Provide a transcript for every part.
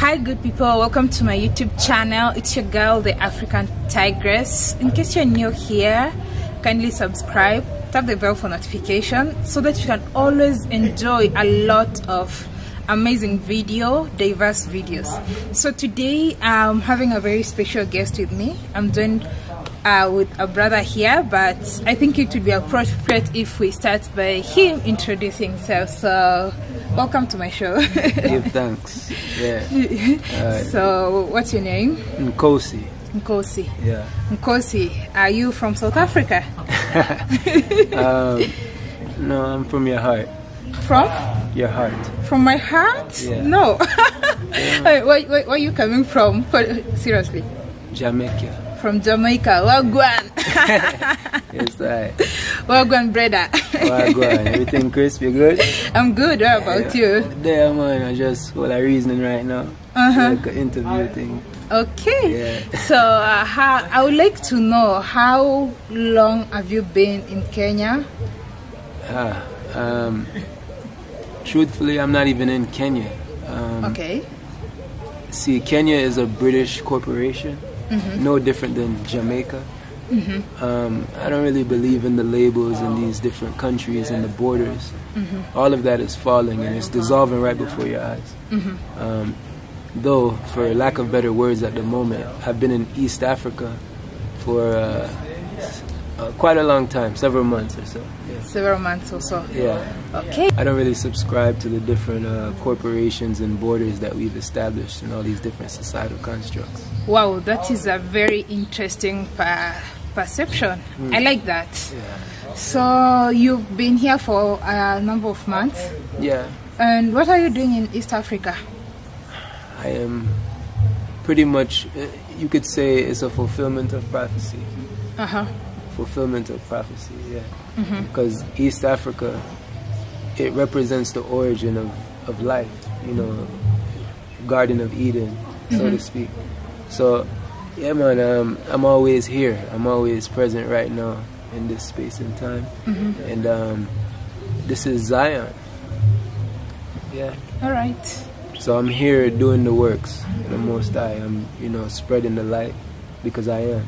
Hi good people, welcome to my YouTube channel. It's your girl, the African Tigress. In case you're new here, kindly subscribe, tap the bell for notification so that you can always enjoy a lot of amazing diverse videos. So today I'm having a very special guest with me. I'm joined with a brother here, but I think it would be appropriate if we start by him introducing himself. So welcome to my show. Give thanks. Yeah. So what's your name? Nikosi. Nikosi. Yeah. Nikosi, are you from South Africa? No, I'm from your heart. From? Your heart. From my heart? Yeah. No. Yeah. Where are you coming from? Seriously. Jamaica. From Jamaica. Wagwan. Yes, right. Wagwan, brother. Wagwan. Everything crisp? You good? I'm good. What about you? There, man. I just all I reasoning right now. Like an interview thing. Okay. Yeah. So I would like to know, how long have you been in Kenya? Truthfully, I'm not even in Kenya. Okay. See, Kenya is a British corporation, no different than Jamaica. I don't really believe in the labels in these different countries and the borders. All of that is falling and it's dissolving right before your eyes. Though, for lack of better words at the moment, I've been in East Africa for quite a long time, several months or so. Yeah. Several months or so. Yeah. Okay. I don't really subscribe to the different corporations and borders that we've established and all these different societal constructs. Wow, that is a very interesting perception. I like that. Yeah. So you've been here for a number of months. Yeah. And what are you doing in East Africa? I am pretty much, you could say it's a fulfillment of prophecy. Fulfillment of prophecy, yeah. Because East Africa, it represents the origin of life, you know, Garden of Eden, so to speak. So, yeah, man, I'm always here. I'm always present right now in this space and time. And this is Zion. Yeah. All right. So I'm here doing the works in the Most High. I'm, you know, spreading the light because I am.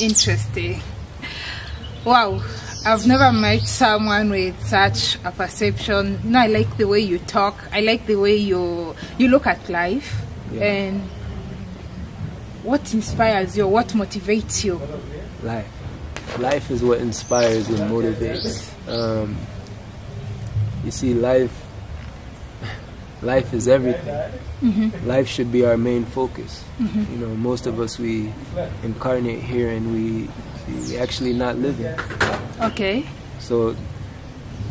Interesting. Wow, I've never met someone with such a perception. You know, I like the way you talk. I like the way you look at life. Yeah. And what inspires you? What motivates you? Life. Life is what inspires and motivates. You see, life is everything. Life should be our main focus. You know, most of us, we incarnate here and we actually not living. Okay. So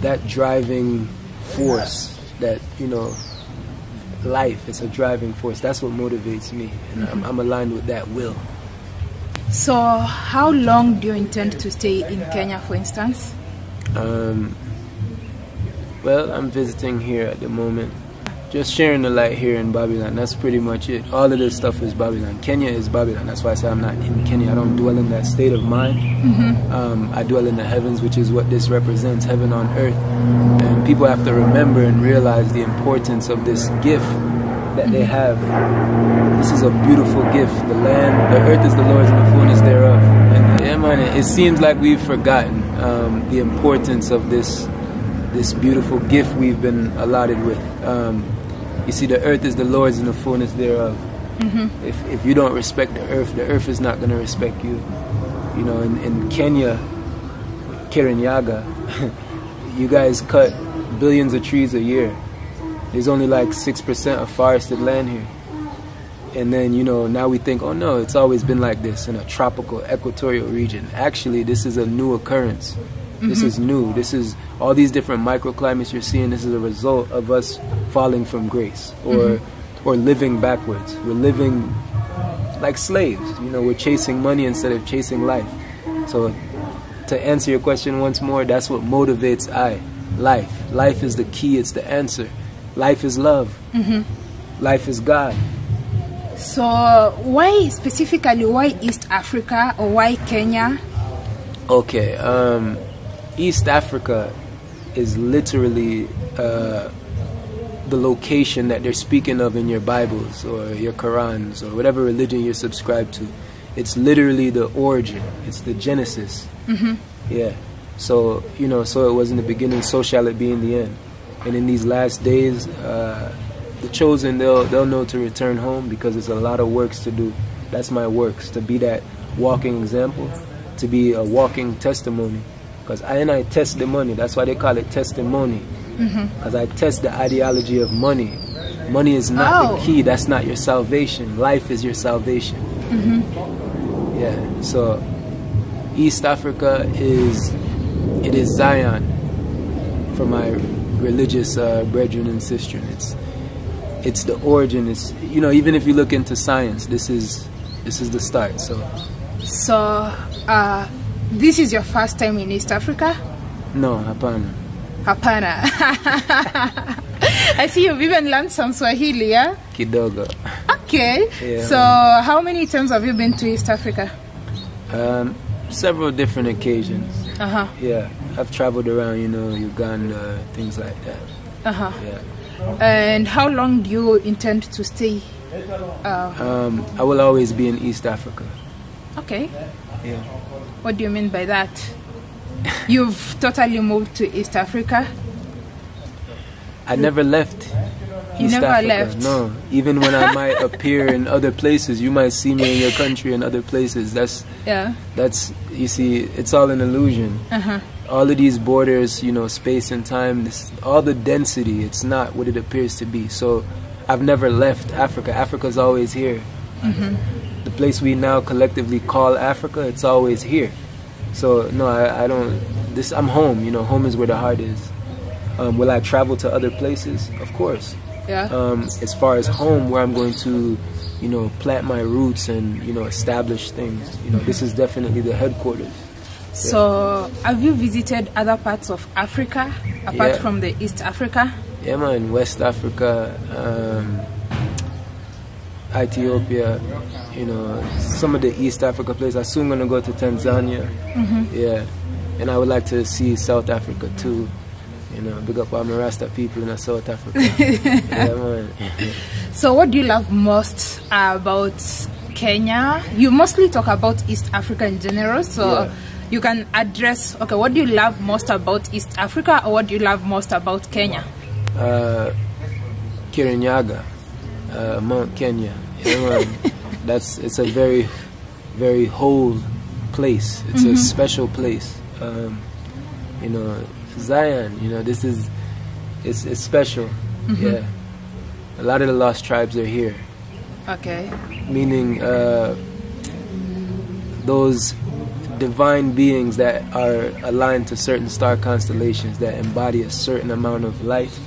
that driving force, that, you know, life is a driving force. That's what motivates me, and I'm aligned with that will. So how long do you intend to stay in Kenya, for instance? Well, I'm visiting here at the moment. Just sharing the light here in Babylon. That's pretty much it. All of this stuff is Babylon. Kenya is Babylon. That's why I say I'm not in Kenya. I don't dwell in that state of mind. I dwell in the heavens, which is what this represents, heaven on earth. And people have to remember and realize the importance of this gift that they have. This is a beautiful gift. The land, the earth is the Lord's and the fullness thereof. And yeah, man, it seems like we've forgotten the importance of this beautiful gift we've been allotted with. You see, the earth is the Lord's and the fullness thereof. If you don't respect the earth is not going to respect you. You know, in Kenya, Kirinyaga, you guys cut billions of trees a year. There's only like 6% of forested land here. And then, you know, now we think, oh no, it's always been like this in a tropical equatorial region. Actually, this is a new occurrence. This is new. This is all these different microclimates you're seeing. This is a result of us falling from grace or living backwards. We're living like slaves. You know, we're chasing money instead of chasing life. So to answer your question once more, that's what motivates life. Life is the key. It's the answer. Life is love. Life is God. So why specifically, why East Africa or why Kenya? Okay. East Africa is literally the location that they're speaking of in your Bibles or your Qurans or whatever religion you're subscribed to. It's literally the origin. It's the genesis. Yeah. So, you know, so it was in the beginning, so shall it be in the end. And in these last days, the chosen, they'll know to return home because there's a lot of works to do. That's my works, to be that walking example, to be a walking testimony. Because I test the money. That's why they call it testimony. Because I test the ideology of money. Money is not the key. That's not your salvation. Life is your salvation. Yeah. So East Africa is Zion for my religious brethren and sisters. It's the origin. It's, you know, even if you look into science, this is the start. So this is your first time in East Africa? No, hapana. Hapana. I see you've even learned some Swahili, yeah? Kidogo. Okay. Yeah. So how many times have you been to East Africa? Several different occasions. Yeah. I've traveled around, you know, Uganda, things like that. Yeah. And how long do you intend to stay? I will always be in East Africa. Okay. Yeah. What do you mean by that? You've totally moved to East Africa? I never left East never Africa. left? No. Even when I might appear in other places, you might see me in your country and other places. That's, you see, it's all an illusion. All of these borders, you know, space and time, all the density, it's not what it appears to be. So I've never left Africa. Africa's always here. The place we now collectively call Africa, it's always here. So no, I don't. I'm home. You know, home is where the heart is. Will I travel to other places? Of course. Yeah. As far as home, where I'm going to, you know, plant my roots and, you know, establish things. You know, this is definitely the headquarters. So, have you visited other parts of Africa apart from the East Africa? Yeah, man. West Africa, Ethiopia, you know, some of the East Africa places. I'm soon going to go to Tanzania. Yeah. And I would like to see South Africa too. You know, big up all my Rasta people in South Africa. Yeah, man. So what do you love most about Kenya? You mostly talk about East Africa in general, so you can address, okay, what do you love most about East Africa, or what do you love most about Kenya? Kirinyaga, Mount Kenya. Yeah, man. It's a very, very whole place. It's a special place. You know, Zion, you know, it's special. Yeah. A lot of the lost tribes are here. Okay. Meaning those divine beings that are aligned to certain star constellations that embody a certain amount of light,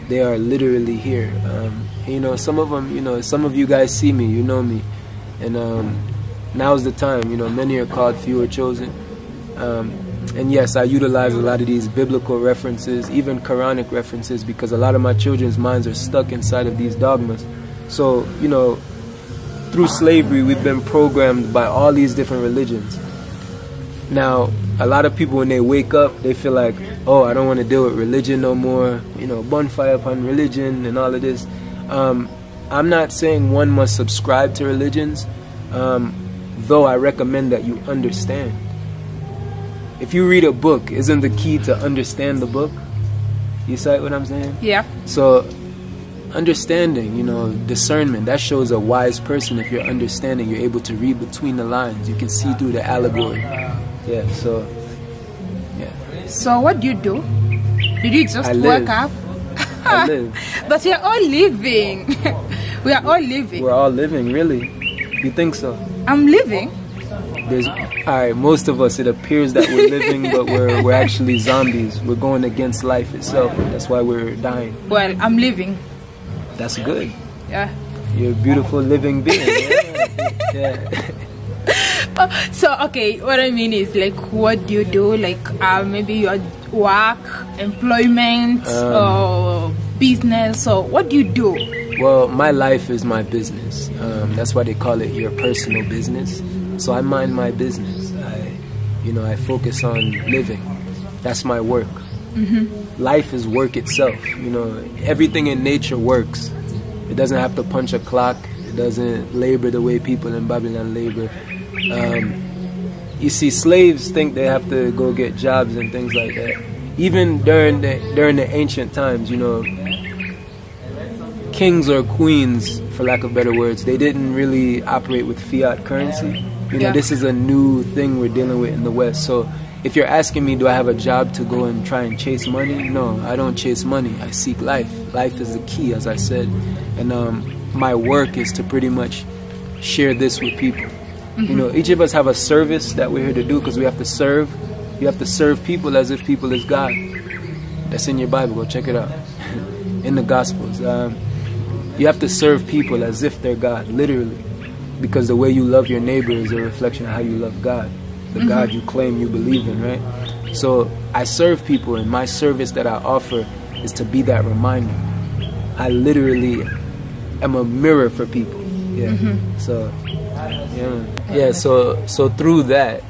they are literally here. You know, some of them, you know, some of you guys see me, you know me, and now's the time. You know, many are called, few are chosen. And yes, I utilize a lot of these biblical references, even Quranic references, because a lot of my children's minds are stuck inside of these dogmas. So, you know, through slavery, we've been programmed by all these different religions. Now, a lot of people, when they wake up, they feel like, oh, I don't want to deal with religion no more, you know, bonfire upon religion and all of this. I'm not saying one must subscribe to religions, though I recommend that you understand. If you read a book, isn't the key to understand the book? You see what I'm saying? Yeah. So, understanding, you know, discernment, that shows a wise person. If you're understanding, you're able to read between the lines. You can see through the allegory. Yeah, so, yeah. So what do you do? Did you just wake up? I live. But we are all living. We are all living. We're all living, really? You think so? I'm living. Alright, most of us, it appears that we're living, but we're actually zombies. We're going against life itself. That's why we're dying. Well, I'm living. That's good. Yeah. You're a beautiful living being. Yeah. So, okay, what I mean is, like, what do you do? Like, maybe your work, employment, or business, so what do you do? Well, my life is my business. That's why they call it your personal business. So I mind my business. I focus on living. That's my work. Life is work itself. You know, everything in nature works. It doesn't have to punch a clock. It doesn't labor the way people in Babylon labor. You see, slaves think they have to go get jobs and things like that. Even during the ancient times, you know, kings or queens, for lack of better words, they didn't really operate with fiat currency. You know, this is a new thing we're dealing with in the West. So if you're asking me, do I have a job to go and try and chase money? No, I don't chase money. I seek life. Life is the key, as I said. And my work is to pretty much share this with people. You know, each of us have a service that we're here to do because we have to serve. You have to serve people as if people is God. That's in your Bible. Go check it out. In the Gospels. You have to serve people as if they're God, literally. Because the way you love your neighbor is a reflection of how you love God. The God you claim you believe in, right? So I serve people, and my service that I offer is to be that reminder. I literally am a mirror for people. Yeah. So, yeah. So through that,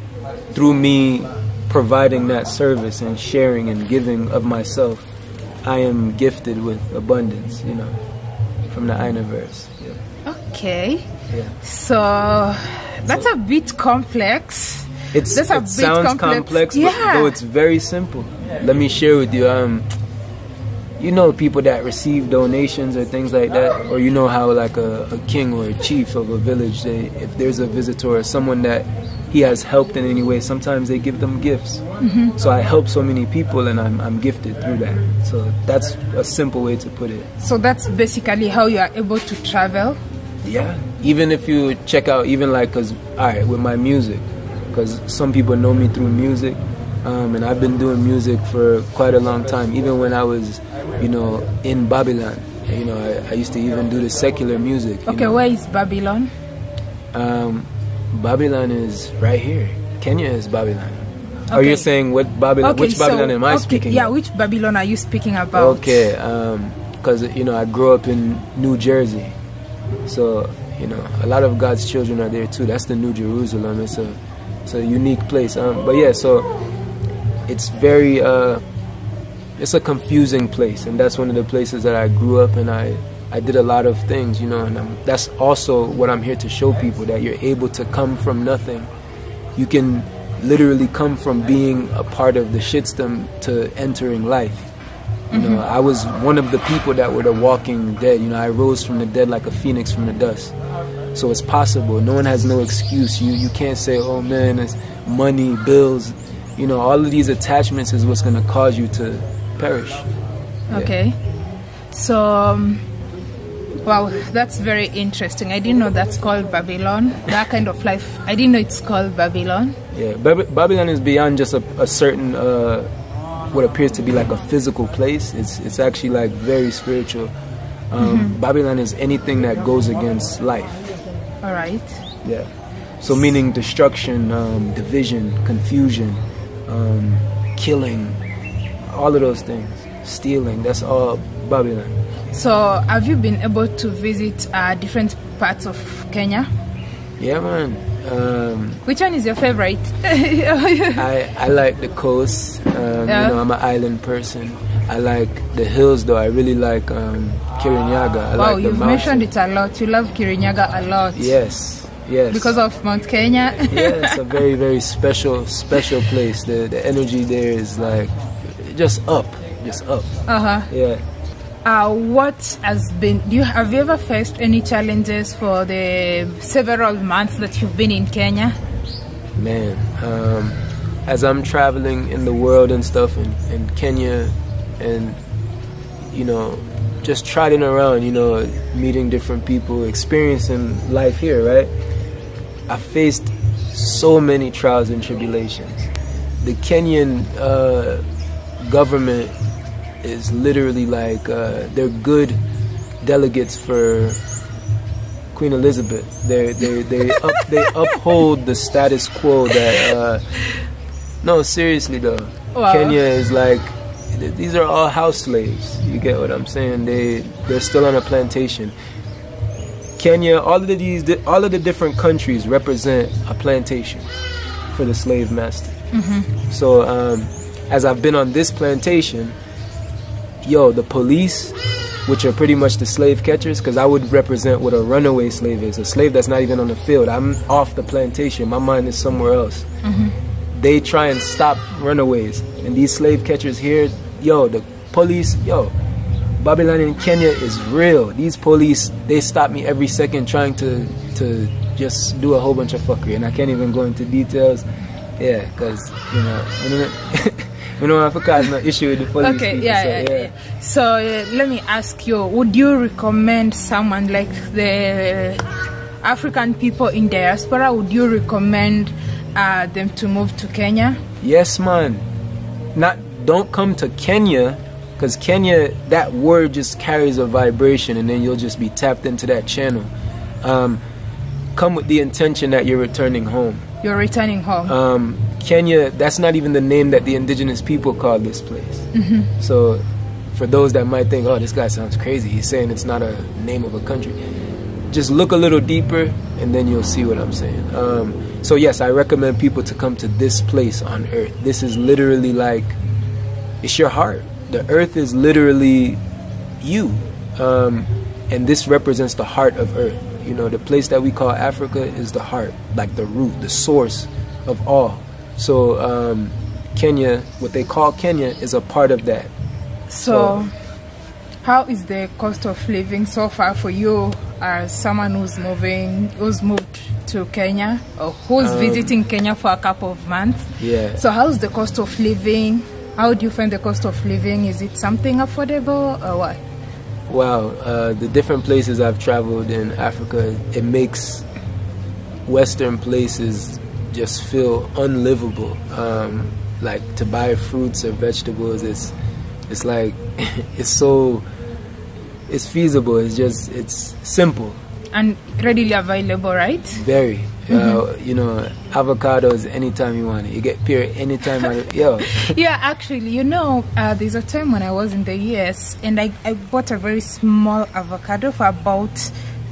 through me providing that service and sharing and giving of myself, I am gifted with abundance, you know, from the Innerview. Yeah. Okay. Yeah. So that's a bit complex. It sounds complex, but though it's very simple. Let me share with you. You know, people that receive donations or things like that, or you know how like a king or a chief of a village, if there's a visitor or someone that he has helped in any way, sometimes they give them gifts. So I help so many people, and I'm gifted through that. So that's a simple way to put it. So that's basically how you are able to travel. Yeah. Even if you check out, even like, cause alright, with my music, because some people know me through music, and I've been doing music for quite a long time. Even when I was, you know, in Babylon, you know, I used to even do the secular music. Okay, know? Where is Babylon? Babylon is right here. Kenya is Babylon. Okay. Are you saying what Babylon? Okay, which Babylon am I speaking? Yeah, which Babylon are you speaking about? Okay, because you know I grew up in New Jersey, so you know a lot of God's children are there too. That's the New Jerusalem. It's a unique place. But yeah, so it's very it's a confusing place, and that's one of the places that I grew up, and I did a lot of things, you know, and that's also what I'm here to show people, that you're able to come from nothing. You can literally come from being a part of the shitstorm to entering life. You know, I was one of the people that were the walking dead. You know, I rose from the dead like a phoenix from the dust. So it's possible. No one has no excuse. You can't say, oh man, it's money, bills. You know, all of these attachments is what's going to cause you to perish. Okay. Yeah. So, wow, that's very interesting. I didn't know that's called Babylon. That kind of life, I didn't know it's called Babylon. Yeah, Babylon is beyond just a certain, what appears to be like a physical place. It's actually like very spiritual. Babylon is anything that goes against life. All right. Yeah. So meaning destruction, division, confusion, killing, all of those things, stealing, that's all Babylon. So have you been able to visit different parts of Kenya? Yeah, man. Which one is your favorite? I like the coast. You know, I'm an island person. I like the hills, though. I really like Kirinyaga. Wow, you've mentioned it a lot. You love Kirinyaga a lot. Yes. Yes. Because of Mount Kenya? Yeah, it's a very, very special place. The energy there is like just up. Yeah. What has been, have you ever faced any challenges for the several months that you've been in Kenya? Man, as I'm traveling in the world and stuff, in Kenya, and you know, just trotting around, you know, meeting different people, experiencing life here, right? I faced so many trials and tribulations. The Kenyan government is literally like they're good delegates for Queen Elizabeth. They uphold the status quo that no, seriously though. Wow. Kenya is like, these are all house slaves. You get what I'm saying? They're still on a plantation. Kenya, all of the different countries represent a plantation for the slave master. So as I've been on this plantation, yo, the police, which are pretty much the slave catchers, because I would represent what a runaway slave is, a slave that's not even on the field. I'm off the plantation, my mind is somewhere else. They try and stop runaways, and these slave catchers here, yo, the police, yo, Babylon in Kenya is real. These police, they stop me every second trying to just do a whole bunch of fuckery, and I can't even go into details, yeah, because, you know, we don't have no issue with the police. Okay, yeah. So let me ask you, would you recommend someone like the African people in diaspora, would you recommend them to move to Kenya? Yes, man. Don't come to Kenya, because Kenya, that word just carries a vibration, and then you'll just be tapped into that channel. Come with the intention that you're returning home. You're returning home. Kenya, that's not even the name that the indigenous people call this place. So for those that might think, oh, this guy sounds crazy, he's saying it's not a name of a country, just look a little deeper and then you'll see what I'm saying. So yes, I recommend people to come to this place on earth. This is literally like, it's your heart. The earth is literally you, and this represents the heart of earth. You know, the place that we call Africa is the heart, like the root, the source of all. So Kenya, what they call Kenya, is a part of that. So how is the cost of living so far for you as someone who's moved to Kenya, or who's visiting Kenya for a couple of months? Yeah. So how's the cost of living? How do you find the cost of living? Is it something affordable or what? Wow, the different places I've traveled in Africa, it makes Western places just feel unlivable. Like to buy fruits or vegetables, it's like it's feasible. It's simple and readily available, right? Very. You know, avocados anytime you want it. You get pear anytime. Yeah, actually, you know, there's a time when I was in the US and I bought a very small avocado for about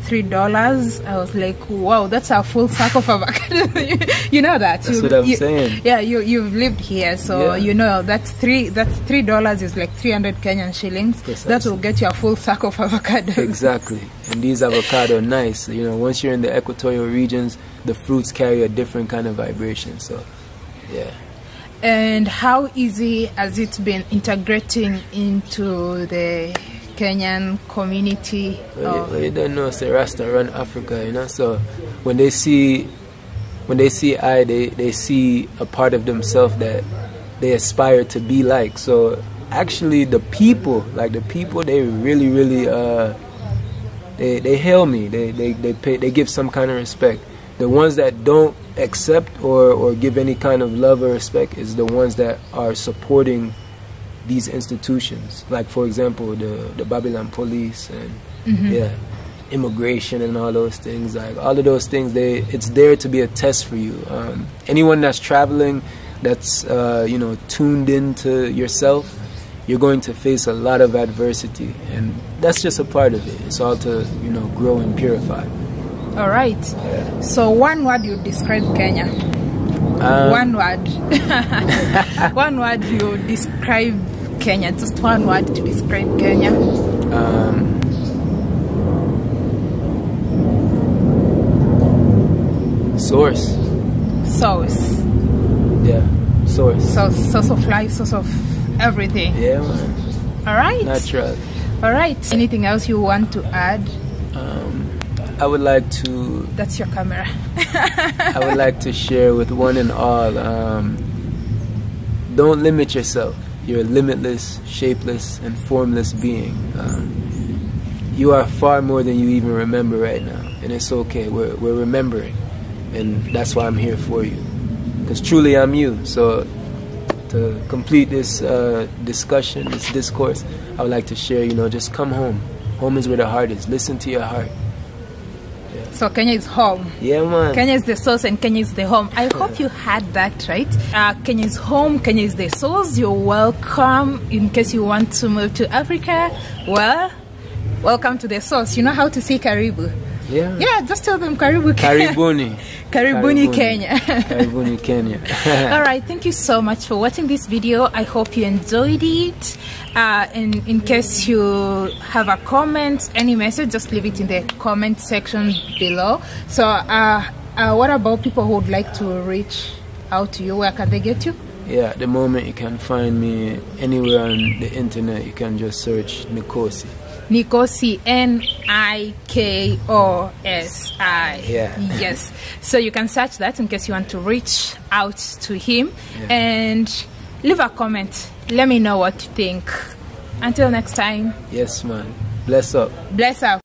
$3. I was like, wow, that's a full sack of avocado. You know that. That's what I'm saying. Yeah, you've lived here, so you know that's $3 is like 300 Kenyan shillings. Precisely. That will get you a full sack of avocados. Exactly. And these avocado are nice. You know, once you're in the equatorial regions, the fruits carry a different kind of vibration. So, yeah. And how easy has it been integrating into the Kenyan community? Well, you don't know, say Rasta run Africa, you know. So when they see I, they see a part of themselves that they aspire to be like. So actually, the people, they really they hail me. They give some kind of respect. The ones that don't accept or give any kind of love or respect is the ones that are supporting these institutions, like for example the Babylon police and immigration and all those things. Like all of those things, it's there to be a test for you. Anyone that's traveling, that's you know, tuned into yourself, you're going to face a lot of adversity, and that's just a part of it. It's all to, you know, grow and purify. All right. Yeah. So one word you describe Kenya. One word. One word you describe Kenya. Just one word to describe Kenya. Source. Yeah. Source. Source of life, source of everything. Yeah, man. All right. Natural. All right. Anything else you want to add? I would like to... That's your camera. I would like to share with one and all, don't limit yourself. You're a limitless, shapeless, and formless being. You are far more than you even remember right now. And it's okay, we're remembering. And that's why I'm here for you. Because truly I'm you. So to complete this discussion, this discourse, I would like to share, you know, just come home. Home is where the heart is. Listen to your heart. So Kenya is home. Yeah, man. Kenya is the source and Kenya is the home. I hope you had that right. Kenya is home, Kenya is the source. You're welcome. In case you want to move to Africa, well, welcome to the source. You know how to say karibu? Yeah, just tell them Karibu. Karibuni. Karibuni, Kenya. Karibuni, Kenya. All right, thank you so much for watching this video. I hope you enjoyed it. In case you have a comment, any message, just leave it in the comment section below. So what about people who would like to reach out to you? Where can they get you? Yeah, at the moment you can find me anywhere on the internet. You can just search Nikosi. Nikosi, N-I-K-O-S-I. Yeah. Yes. So you can search that in case you want to reach out to him, and leave a comment. Let me know what you think. Until next time. Yes, man. Bless up. Bless up.